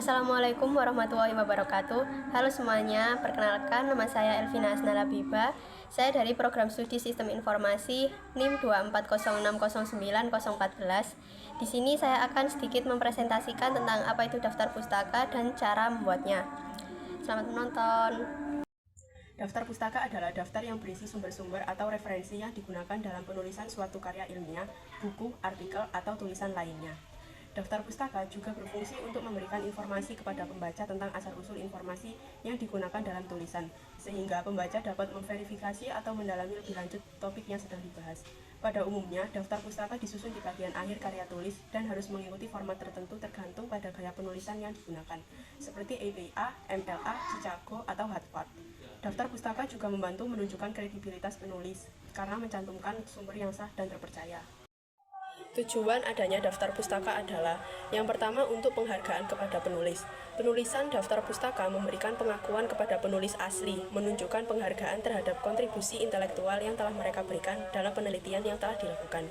Assalamualaikum warahmatullahi wabarakatuh. Halo semuanya, perkenalkan nama saya Elvina Asnala Biba. Saya dari Program Studi Sistem Informasi NIM 240609014. Di sini saya akan sedikit mempresentasikan tentang apa itu daftar pustaka dan cara membuatnya. Selamat menonton. Daftar pustaka adalah daftar yang berisi sumber-sumber atau referensi yang digunakan dalam penulisan suatu karya ilmiah, buku, artikel, atau tulisan lainnya. Daftar pustaka juga berfungsi untuk memberikan informasi kepada pembaca tentang asal-usul informasi yang digunakan dalam tulisan, sehingga pembaca dapat memverifikasi atau mendalami lebih lanjut topik yang sedang dibahas. Pada umumnya, daftar pustaka disusun di bagian akhir karya tulis dan harus mengikuti format tertentu tergantung pada gaya penulisan yang digunakan, seperti APA, MLA, Chicago, atau Harvard. Daftar pustaka juga membantu menunjukkan kredibilitas penulis, karena mencantumkan sumber yang sah dan terpercaya. Tujuan adanya daftar pustaka adalah yang pertama untuk penghargaan kepada penulis. Penulisan daftar pustaka memberikan pengakuan kepada penulis asli, menunjukkan penghargaan terhadap kontribusi intelektual yang telah mereka berikan dalam penelitian yang telah dilakukan.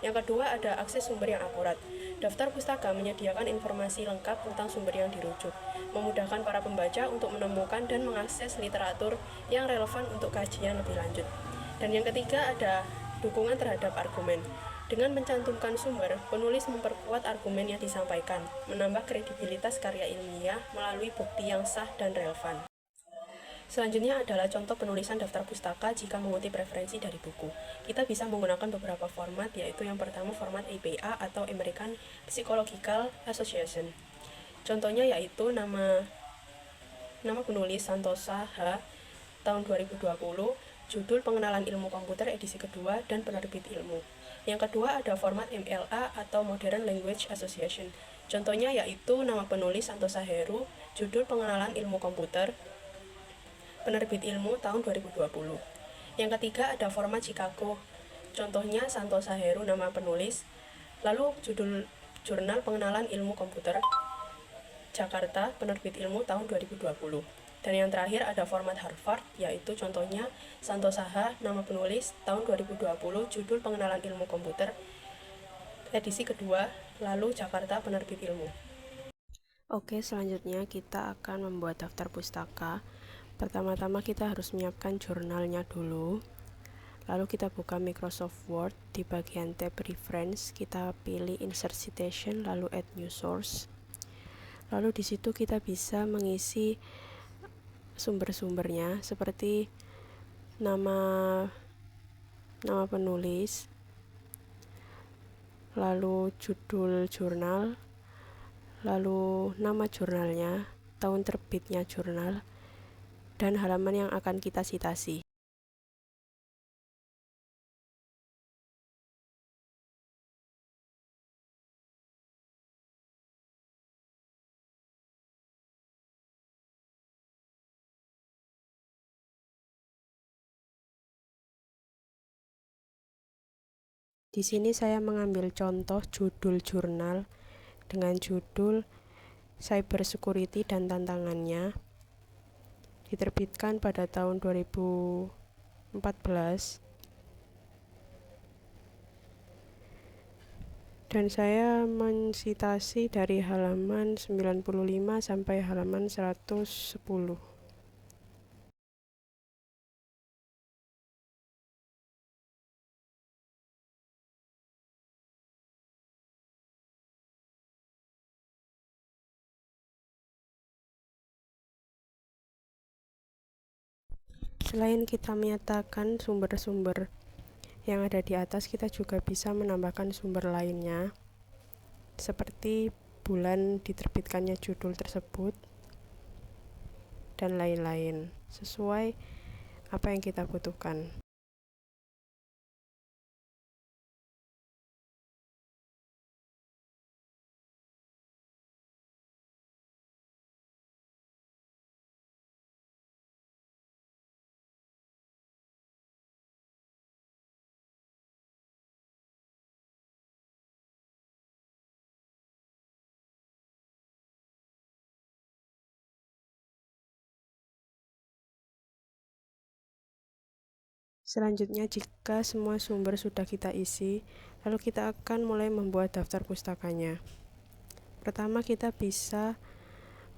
Yang kedua ada akses sumber yang akurat. Daftar pustaka menyediakan informasi lengkap tentang sumber yang dirujuk, memudahkan para pembaca untuk menemukan dan mengakses literatur yang relevan untuk kajian lebih lanjut. Dan yang ketiga ada dukungan terhadap argumen. Dengan mencantumkan sumber, penulis memperkuat argumen yang disampaikan, menambah kredibilitas karya ilmiah melalui bukti yang sah dan relevan. Selanjutnya adalah contoh penulisan daftar pustaka jika mengutip referensi dari buku. Kita bisa menggunakan beberapa format, yaitu yang pertama format APA atau American Psychological Association. Contohnya yaitu nama penulis Santosa H. tahun 2020, judul Pengenalan Ilmu Komputer edisi kedua, dan penerbit ilmu. Yang kedua ada format MLA atau Modern Language Association. Contohnya yaitu nama penulis Santosa Heru, judul Pengenalan Ilmu Komputer, penerbit ilmu tahun 2020. Yang ketiga ada format Chicago. Contohnya Santosa Heru nama penulis, lalu judul Jurnal Pengenalan Ilmu Komputer, Jakarta, penerbit ilmu tahun 2020. Dan yang terakhir ada format Harvard, yaitu contohnya Santosa H, nama penulis, tahun 2020, judul Pengenalan Ilmu Komputer, edisi kedua, lalu Jakarta, penerbit ilmu. Oke, selanjutnya kita akan membuat daftar pustaka. Pertama-tama kita harus menyiapkan jurnalnya dulu. Lalu kita buka Microsoft Word, di bagian tab Reference, kita pilih Insert Citation, lalu Add New Source. Lalu di situ kita bisa mengisi sumber-sumbernya seperti nama penulis, lalu judul jurnal, lalu nama jurnalnya, tahun terbitnya jurnal, dan halaman yang akan kita citasi. Di sini saya mengambil contoh judul jurnal dengan judul Cyber Security dan Tantangannya, diterbitkan pada tahun 2014, dan saya mensitasi dari halaman 95 sampai halaman 110. Selain kita menyatakan sumber-sumber yang ada di atas, kita juga bisa menambahkan sumber lainnya, seperti bulan diterbitkannya judul tersebut, dan lain-lain, sesuai apa yang kita butuhkan. Selanjutnya, jika semua sumber sudah kita isi, lalu kita akan mulai membuat daftar pustakanya. Pertama, kita bisa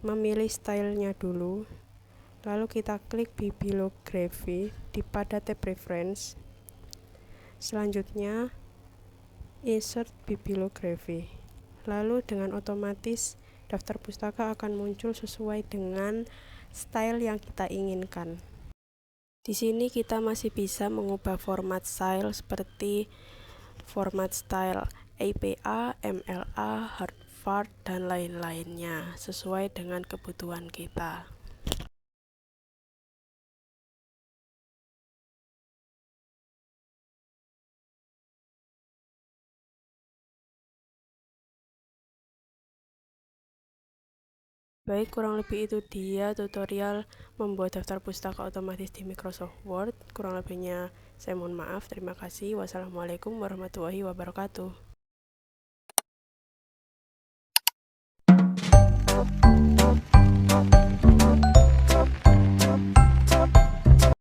memilih stylenya dulu, lalu kita klik bibliography pada tab reference. Selanjutnya insert bibliography, lalu dengan otomatis daftar pustaka akan muncul sesuai dengan style yang kita inginkan. Di sini kita masih bisa mengubah format style seperti format style APA, MLA, Harvard, dan lain-lainnya sesuai dengan kebutuhan kita. Baik, kurang lebih itu dia tutorial membuat daftar pustaka otomatis di Microsoft Word. Kurang lebihnya saya mohon maaf. Terima kasih. Wassalamualaikum warahmatullahi wabarakatuh.